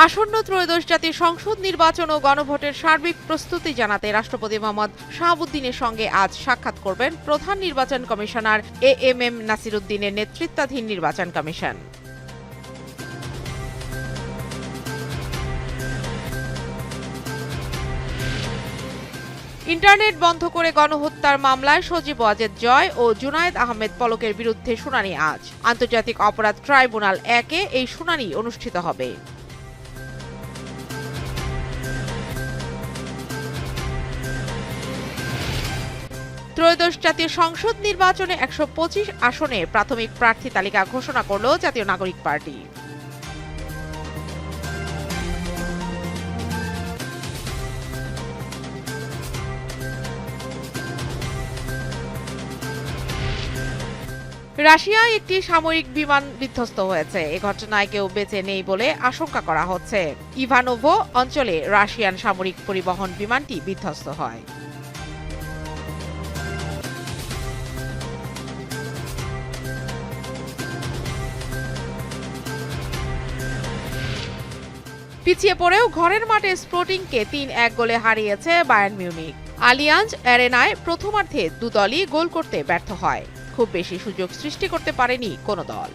আসন্ন ত্রয়োদশ জাতীয় সংসদ নির্বাচন ও গণভোটের সার্বিক প্রস্তুতি জানাতে রাষ্ট্রপতি মোহাম্মদ শাহাবুদ্দিনের সঙ্গে আজ সাক্ষাৎ করবেন প্রধান নির্বাচন কমিশনার এএমএম নাসির উদ্দিনের নেতৃত্বাধীন নির্বাচন কমিশন। ইন্টারনেট বন্ধ করে গণহত্যার মামলায় সজীব ওয়াজেদ জয় ও জুনায়েদ আহমেদ পলকের বিরুদ্ধে শুনানি আজ। আন্তর্জাতিক অপরাধ ট্রাইব্যুনাল 1-এ এই শুনানি অনুষ্ঠিত হবে। ত্রয়োদশ জাতীয় সংসদ নির্বাচনে 125 আসনে প্রাথমিক প্রার্থী তালিকা ঘোষণা করল জাতীয় নাগরিক পার্টি। রাশিয়ায় একটি সামরিক বিমান বিধ্বস্ত হয়েছে। এ ঘটনায় কেউ বেঁচে নেই বলে আশঙ্কা করা হচ্ছে। ইভানোভো অঞ্চলে রাশিয়ান সামরিক পরিবহন বিমানটি বিধ্বস্ত হয়। পিছিয়ে পড়েও ঘরের মাঠে স্পোর্টিংকে 3-1 গোলে হারিয়েছে বায়ার্ন মিউনিখ। আলিয়াঞ্জ অ্যারেনায় প্রথমার্ধে দু দলই গোল করতে ব্যর্থ হয়। খুব বেশি সুযোগ সৃষ্টি করতে পারেনি কোনো দল।